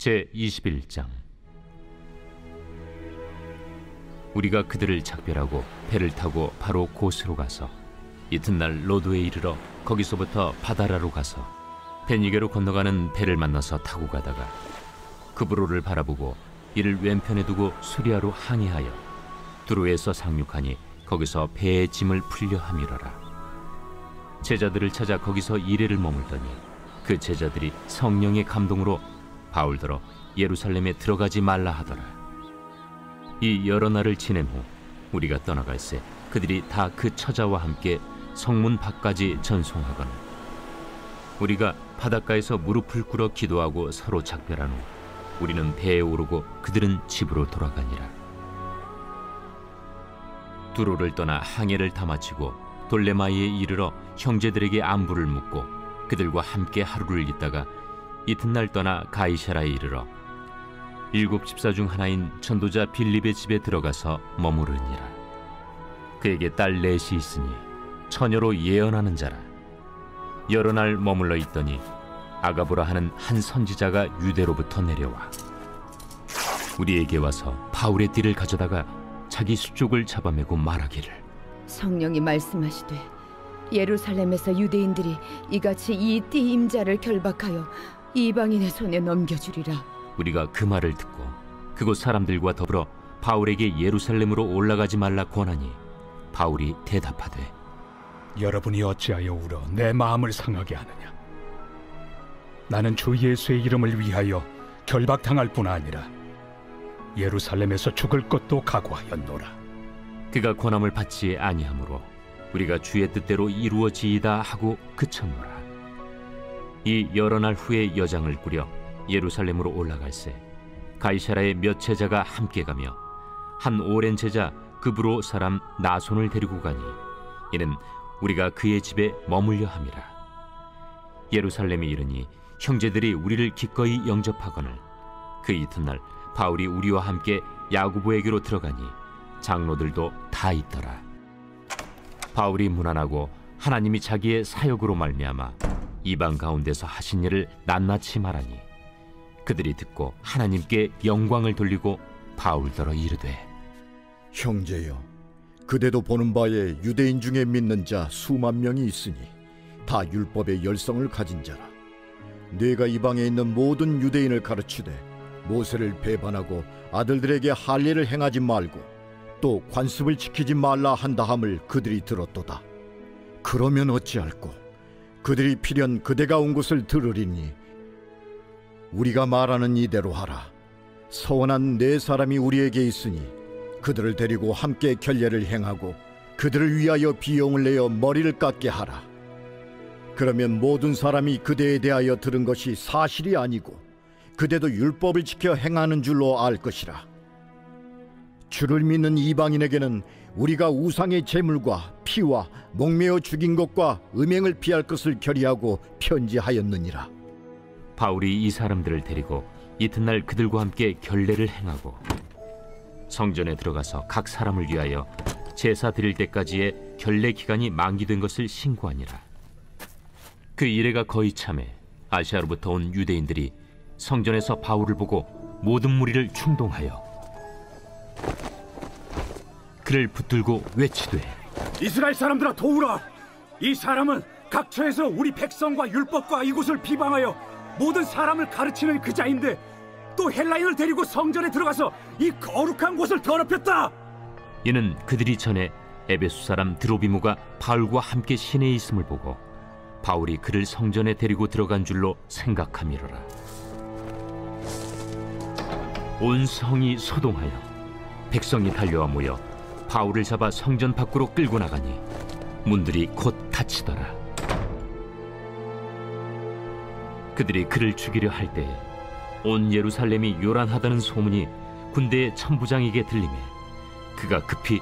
제21장. 우리가 그들을 작별하고 배를 타고 바로 고스로 가서 이튿날 로도에 이르러 거기서부터 바다라로 가서 베니게로 건너가는 배를 만나서 타고 가다가 그브로를 바라보고 이를 왼편에 두고 수리아로 항해하여 두로에서 상륙하니 거기서 배의 짐을 풀려 함이러라. 제자들을 찾아 거기서 이레를 머물더니 그 제자들이 성령의 감동으로 바울더러 예루살렘에 들어가지 말라 하더라. 이 여러 날을 지낸 후 우리가 떠나갈새 그들이 다 그 처자와 함께 성문 밖까지 전송하거늘 우리가 바닷가에서 무릎을 꿇어 기도하고 서로 작별한 후 우리는 배에 오르고 그들은 집으로 돌아가니라. 두로를 떠나 항해를 다 마치고 돌레마이에 이르러 형제들에게 안부를 묻고 그들과 함께 하루를 있다가 이튿날 떠나 가이사라에 이르러 7 집사 중 하나인 전도자 빌립의 집에 들어가서 머무르니라. 그에게 딸 넷이 있으니 처녀로 예언하는 자라. 여러 날 머물러 있더니 아가보라 하는 한 선지자가 유대로부터 내려와 우리에게 와서 바울의 띠를 가져다가 자기 수족을 잡아매고 말하기를, 성령이 말씀하시되 예루살렘에서 유대인들이 이같이 이 띠 임자를 결박하여 이방인의 손에 넘겨주리라. 우리가 그 말을 듣고 그곳 사람들과 더불어 바울에게 예루살렘으로 올라가지 말라 권하니 바울이 대답하되, 여러분이 어찌하여 울어 내 마음을 상하게 하느냐. 나는 주 예수의 이름을 위하여 결박당할 뿐 아니라 예루살렘에서 죽을 것도 각오하였노라. 그가 권함을 받지 아니하므로 우리가 주의 뜻대로 이루어지이다 하고 그쳤노라. 이 여러 날 후에 여장을 꾸려 예루살렘으로 올라갈새 가이사라의 몇 제자가 함께 가며 한 오랜 제자 그브로 사람 나손을 데리고 가니 이는 우리가 그의 집에 머물려 함이라. 예루살렘에 이르니 형제들이 우리를 기꺼이 영접하거늘 그 이튿날 바울이 우리와 함께 야고보에게로 들어가니 장로들도 다 있더라. 바울이 문안하고 하나님이 자기의 사역으로 말미암아 이방 가운데서 하신 일을 낱낱이 말하니 그들이 듣고 하나님께 영광을 돌리고 바울더러 이르되, 형제여, 그대도 보는 바에 유대인 중에 믿는 자 수만 명이 있으니 다 율법의 열성을 가진 자라. 네가 이방에 있는 모든 유대인을 가르치되 모세를 배반하고 아들들에게 할례를 행하지 말고 또 관습을 지키지 말라 한다함을 그들이 들었도다. 그러면 어찌할꼬? 그들이 필연 그대가 온 곳을 들으리니 우리가 말하는 이대로 하라. 서원한 네 사람이 우리에게 있으니 그들을 데리고 함께 결례를 행하고 그들을 위하여 비용을 내어 머리를 깎게 하라. 그러면 모든 사람이 그대에 대하여 들은 것이 사실이 아니고 그대도 율법을 지켜 행하는 줄로 알 것이라. 주를 믿는 이방인에게는 우리가 우상의 제물과 피와 목매어 죽인 것과 음행을 피할 것을 결의하고 편지하였느니라. 바울이 이 사람들을 데리고 이튿날 그들과 함께 결례를 행하고 성전에 들어가서 각 사람을 위하여 제사 드릴 때까지의 결례 기간이 만기된 것을 신고하니라. 그 이래가 거의 참에 아시아로부터 온 유대인들이 성전에서 바울을 보고 모든 무리를 충동하여 그를 붙들고 외치되, 이스라엘 사람들아 도우라. 이 사람은 각처에서 우리 백성과 율법과 이곳을 비방하여 모든 사람을 가르치는 그 자인데 또 헬라인을 데리고 성전에 들어가서 이 거룩한 곳을 더럽혔다. 이는 그들이 전에 에베소 사람 드로비모가 바울과 함께 시내에 있음을 보고 바울이 그를 성전에 데리고 들어간 줄로 생각함이로라. 온 성이 소동하여 백성이 달려와 모여 바울을 잡아 성전 밖으로 끌고 나가니 문들이 곧 닫히더라. 그들이 그를 죽이려 할 때에 온 예루살렘이 요란하다는 소문이 군대의 천부장에게 들리매 그가 급히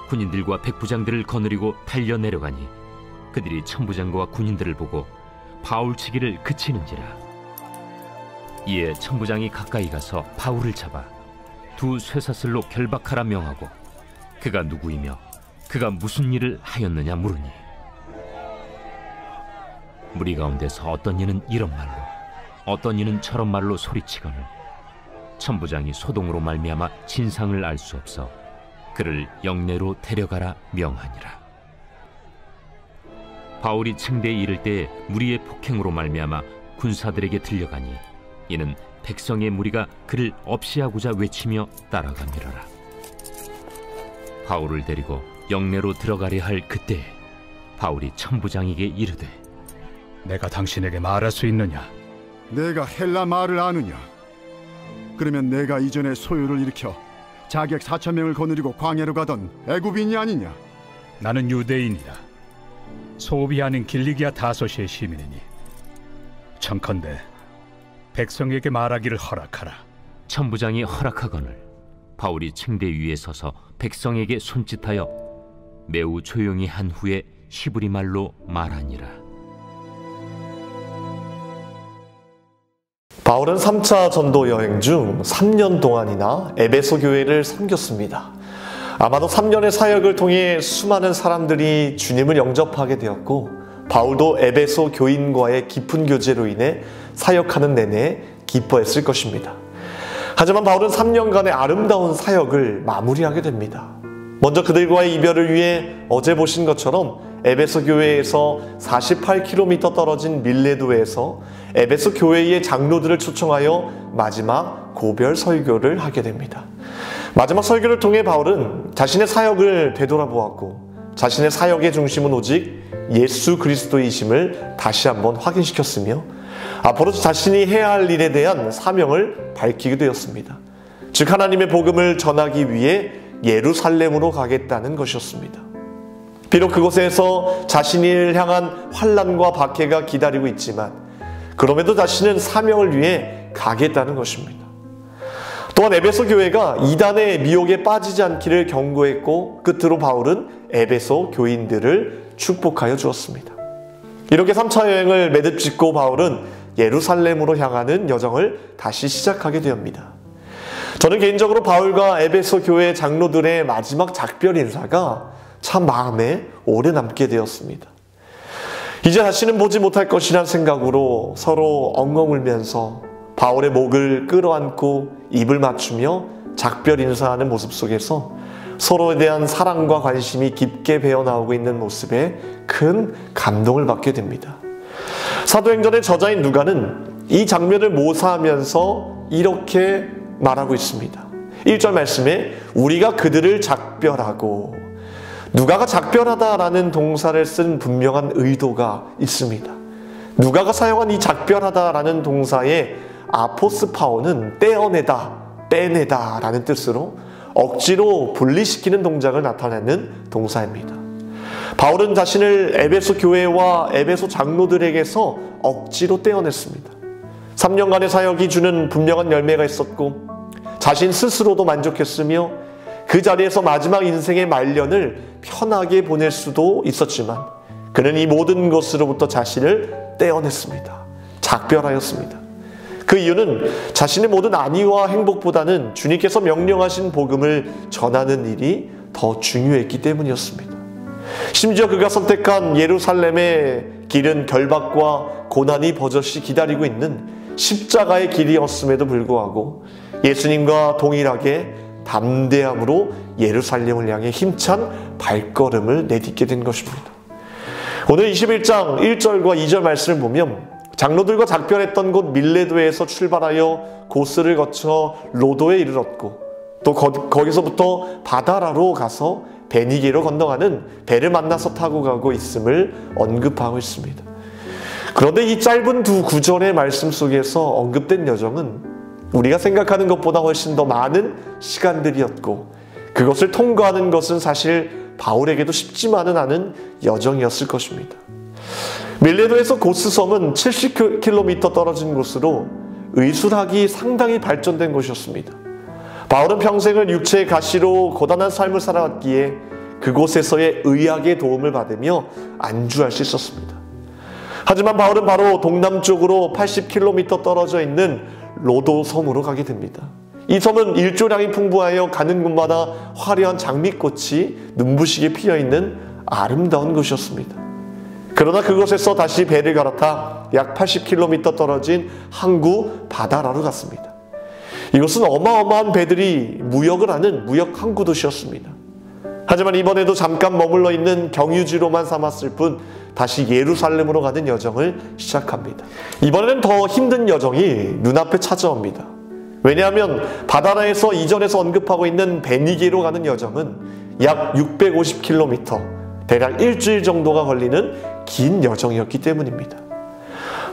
군인들과 백부장들을 거느리고 달려 내려가니 그들이 천부장과 군인들을 보고 바울 치기를 그치는지라. 이에 천부장이 가까이 가서 바울을 잡아 두 쇠사슬로 결박하라 명하고 그가 누구이며 그가 무슨 일을 하였느냐 물으니 무리 가운데서 어떤 이는 이런 말로 어떤 이는 저런 말로 소리치거늘 천부장이 소동으로 말미암아 진상을 알 수 없어 그를 영내로 데려가라 명하니라. 바울이 층대에 이를 때 무리의 폭행으로 말미암아 군사들에게 들려가니 이는 백성의 무리가 그를 없이하고자 외치며 따라가미러라. 바울을 데리고 영내로 들어가려 할 그때 바울이 천부장에게 이르되 내가 당신에게 말할 수 있느냐? 내가 헬라 말을 아느냐? 그러면 내가 이전에 소요를 일으켜 자객 4,000명을 거느리고 광야로 가던 애굽인이 아니냐? 나는 유대인이라 소비 아닌 길리기아 다소시의 시민이니 청컨대 백성에게 말하기를 허락하라. 천부장이 허락하거늘 바울이 층대 위에 서서 백성에게 손짓하여 매우 조용히 한 후에 히브리 말로 말하니라. 바울은 3차 전도 여행 중 3년 동안이나 에베소 교회를 섬겼습니다. 아마도 3년의 사역을 통해 수많은 사람들이 주님을 영접하게 되었고 바울도 에베소 교인과의 깊은 교제로 인해 사역하는 내내 기뻐했을 것입니다. 하지만 바울은 3년간의 아름다운 사역을 마무리하게 됩니다. 먼저 그들과의 이별을 위해 어제 보신 것처럼 에베소 교회에서 48km 떨어진 밀레도에서 에베소 교회의 장로들을 초청하여 마지막 고별 설교를 하게 됩니다. 마지막 설교를 통해 바울은 자신의 사역을 되돌아보았고 자신의 사역의 중심은 오직 예수 그리스도이심을 다시 한번 확인시켰으며 앞으로 자신이 해야 할 일에 대한 사명을 밝히게 되었습니다. 즉 하나님의 복음을 전하기 위해 예루살렘으로 가겠다는 것이었습니다. 비록 그곳에서 자신을 향한 환난과 박해가 기다리고 있지만 그럼에도 자신은 사명을 위해 가겠다는 것입니다. 또한 에베소 교회가 이단의 미혹에 빠지지 않기를 경고했고 끝으로 바울은 에베소 교인들을 축복하여 주었습니다. 이렇게 3차 여행을 매듭짓고 바울은 예루살렘으로 향하는 여정을 다시 시작하게 됩니다. 저는 개인적으로 바울과 에베소 교회 장로들의 마지막 작별 인사가 참 마음에 오래 남게 되었습니다. 이제 다시는 보지 못할 것이란 생각으로 서로 엉엉 울면서 바울의 목을 끌어안고 입을 맞추며 작별 인사하는 모습 속에서 서로에 대한 사랑과 관심이 깊게 배어나오고 있는 모습에 큰 감동을 받게 됩니다. 사도행전의 저자인 누가는 이 장면을 모사하면서 이렇게 말하고 있습니다. 1절 말씀에 우리가 그들을 작별하고, 누가가 작별하다라는 동사를 쓴 분명한 의도가 있습니다. 누가가 사용한 이 작별하다라는 동사의 아포스파오는 떼어내다, 빼내다 라는 뜻으로 억지로 분리시키는 동작을 나타내는 동사입니다. 바울은 자신을 에베소 교회와 에베소 장로들에게서 억지로 떼어냈습니다. 3년간의 사역이 주는 분명한 열매가 있었고 자신 스스로도 만족했으며 그 자리에서 마지막 인생의 말년을 편하게 보낼 수도 있었지만 그는 이 모든 것으로부터 자신을 떼어냈습니다. 작별하였습니다. 그 이유는 자신의 모든 안위와 행복보다는 주님께서 명령하신 복음을 전하는 일이 더 중요했기 때문이었습니다. 심지어 그가 선택한 예루살렘의 길은 결박과 고난이 버젓이 기다리고 있는 십자가의 길이었음에도 불구하고 예수님과 동일하게 담대함으로 예루살렘을 향해 힘찬 발걸음을 내딛게 된 것입니다. 오늘 21장 1절과 2절 말씀을 보면 장로들과 작별했던 곳 밀레도에서 출발하여 고스를 거쳐 로도에 이르렀고 또 거기서부터 바다라로 가서 베니게로 건너가는 배를 만나서 타고 가고 있음을 언급하고 있습니다. 그런데 이 짧은 두 구절의 말씀 속에서 언급된 여정은 우리가 생각하는 것보다 훨씬 더 많은 시간들이었고 그것을 통과하는 것은 사실 바울에게도 쉽지만은 않은 여정이었을 것입니다. 밀레도에서 고스섬은 70km 떨어진 곳으로 의술학이 상당히 발전된 곳이었습니다. 바울은 평생을 육체의 가시로 고단한 삶을 살아왔기에 그곳에서의 의학의 도움을 받으며 안주할 수 있었습니다. 하지만 바울은 바로 동남쪽으로 80km 떨어져 있는 로도 섬으로 가게 됩니다. 이 섬은 일조량이 풍부하여 가는 곳마다 화려한 장미꽃이 눈부시게 피어있는 아름다운 곳이었습니다. 그러나 그곳에서 다시 배를 갈아타 약 80km 떨어진 항구 바다라로 갔습니다. 이것은 어마어마한 배들이 무역을 하는 무역 항구 도시였습니다. 하지만 이번에도 잠깐 머물러 있는 경유지로만 삼았을 뿐 다시 예루살렘으로 가는 여정을 시작합니다. 이번에는 더 힘든 여정이 눈앞에 찾아옵니다. 왜냐하면 바다라에서 이전에서 언급하고 있는 베니게로 가는 여정은 약 650km, 대략 일주일 정도가 걸리는 긴 여정이었기 때문입니다.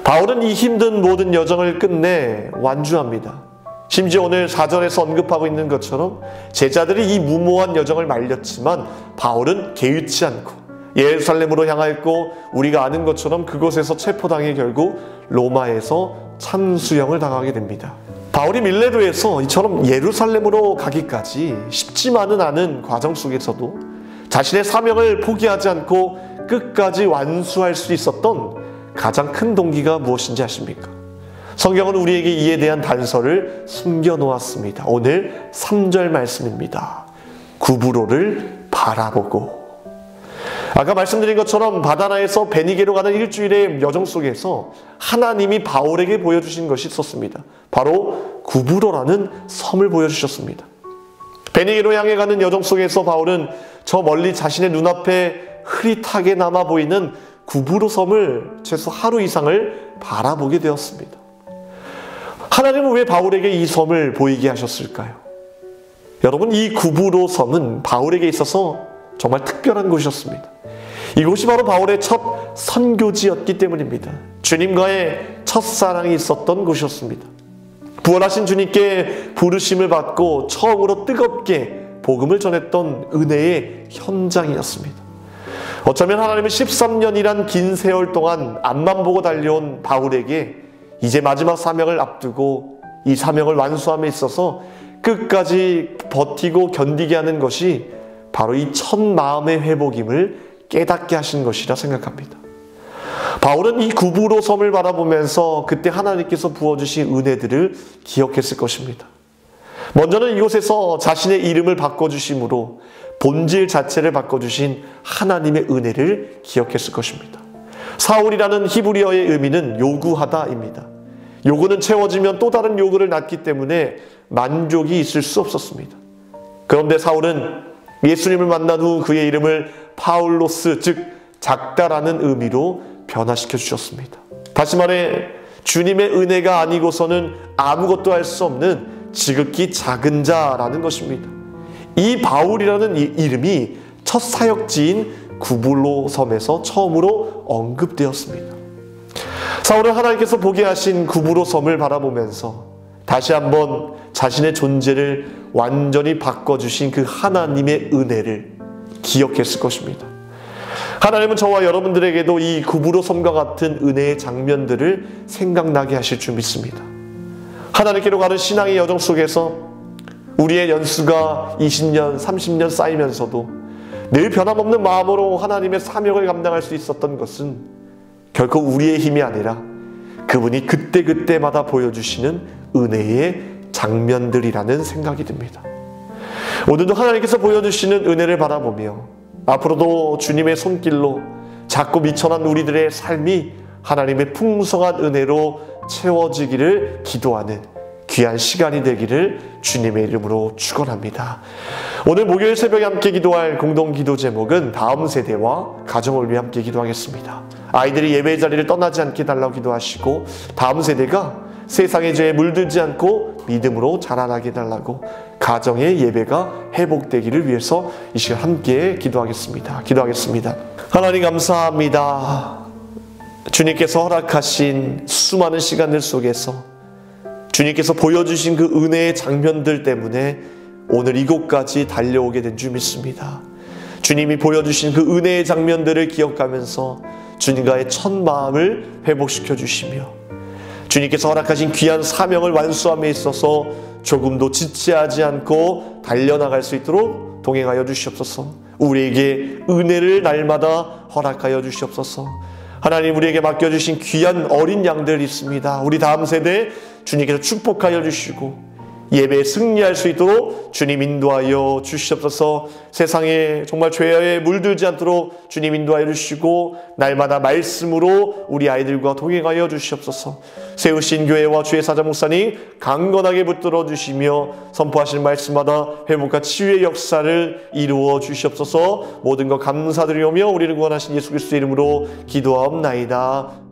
바울은 이 힘든 모든 여정을 끝내 완주합니다. 심지어 오늘 4절에서 언급하고 있는 것처럼 제자들이 이 무모한 여정을 말렸지만 바울은 개의치 않고 예루살렘으로 향하였고, 우리가 아는 것처럼 그곳에서 체포당해 결국 로마에서 참수형을 당하게 됩니다. 바울이 밀레도에서 이처럼 예루살렘으로 가기까지 쉽지만은 않은 과정 속에서도 자신의 사명을 포기하지 않고 끝까지 완수할 수 있었던 가장 큰 동기가 무엇인지 아십니까? 성경은 우리에게 이에 대한 단서를 숨겨놓았습니다. 오늘 3절 말씀입니다. 구브로를 바라보고. 아까 말씀드린 것처럼 바다나에서 베니게로 가는 일주일의 여정 속에서 하나님이 바울에게 보여주신 것이 있었습니다. 바로 구브로라는 섬을 보여주셨습니다. 베니게로 향해 가는 여정 속에서 바울은 저 멀리 자신의 눈앞에 흐릿하게 남아 보이는 구브로 섬을 최소 하루 이상을 바라보게 되었습니다. 하나님은 왜 바울에게 이 섬을 보이게 하셨을까요? 여러분, 이 구브로 섬은 바울에게 있어서 정말 특별한 곳이었습니다. 이곳이 바로 바울의 첫 선교지였기 때문입니다. 주님과의 첫사랑이 있었던 곳이었습니다. 부활하신 주님께 부르심을 받고 처음으로 뜨겁게 복음을 전했던 은혜의 현장이었습니다. 어쩌면 하나님은 13년이란 긴 세월 동안 앞만 보고 달려온 바울에게 이제 마지막 사명을 앞두고 이 사명을 완수함에 있어서 끝까지 버티고 견디게 하는 것이 바로 이 첫 마음의 회복임을 깨닫게 하신 것이라 생각합니다. 바울은 이 구브로 섬을 바라보면서 그때 하나님께서 부어주신 은혜들을 기억했을 것입니다. 먼저는 이곳에서 자신의 이름을 바꿔주심으로 본질 자체를 바꿔주신 하나님의 은혜를 기억했을 것입니다. 사울이라는 히브리어의 의미는 요구하다입니다. 요구는 채워지면 또 다른 요구를 낳기 때문에 만족이 있을 수 없었습니다. 그런데 사울은 예수님을 만난 후 그의 이름을 파울로스, 즉 작다라는 의미로 변화시켜 주셨습니다. 다시 말해 주님의 은혜가 아니고서는 아무것도 할 수 없는 지극히 작은 자라는 것입니다. 이 바울이라는 이름이 첫 사역지인 구브로 섬에서 처음으로 언급되었습니다. 사울은 하나님께서 보게 하신 구브로 섬을 바라보면서 다시 한번 자신의 존재를 완전히 바꿔주신 그 하나님의 은혜를 기억했을 것입니다. 하나님은 저와 여러분들에게도 이 구브로 섬과 같은 은혜의 장면들을 생각나게 하실 줄 믿습니다. 하나님께로 가는 신앙의 여정 속에서 우리의 연수가 20년, 30년 쌓이면서도 늘 변함없는 마음으로 하나님의 사명을 감당할 수 있었던 것은 결코 우리의 힘이 아니라 그분이 그때그때마다 보여주시는 은혜의 장면들이라는 생각이 듭니다. 오늘도 하나님께서 보여주시는 은혜를 바라보며 앞으로도 주님의 손길로 작고 미천한 우리들의 삶이 하나님의 풍성한 은혜로 채워지기를 기도하는 귀한 시간이 되기를 주님의 이름으로 축원합니다. 오늘 목요일 새벽에 함께 기도할 공동기도 제목은 다음 세대와 가정을 위해 함께 기도하겠습니다. 아이들이 예배의 자리를 떠나지 않게 달라고 기도하시고 다음 세대가 세상의 죄에 물들지 않고 믿음으로 자라나게 해달라고 가정의 예배가 회복되기를 위해서 이 시간 함께 기도하겠습니다. 하나님 감사합니다. 주님께서 허락하신 수많은 시간들 속에서 주님께서 보여주신 그 은혜의 장면들 때문에 오늘 이곳까지 달려오게 된 줄 믿습니다. 주님이 보여주신 그 은혜의 장면들을 기억하면서 주님과의 첫 마음을 회복시켜 주시며 주님께서 허락하신 귀한 사명을 완수함에 있어서 조금도 지체하지 않고 달려나갈 수 있도록 동행하여 주시옵소서. 우리에게 은혜를 날마다 허락하여 주시옵소서. 하나님, 우리에게 맡겨주신 귀한 어린 양들 있습니다. 우리 다음 세대 주님께서 축복하여 주시고 예배에 승리할 수 있도록 주님 인도하여 주시옵소서. 세상에 정말 죄에 물들지 않도록 주님 인도하여 주시고 날마다 말씀으로 우리 아이들과 동행하여 주시옵소서. 세우신 교회와 주의 사자 목사님 강건하게 붙들어 주시며 선포하신 말씀마다 회복과 치유의 역사를 이루어 주시옵소서. 모든 것 감사드리오며 우리를 구원하신 예수 그리스도의 이름으로 기도하옵나이다.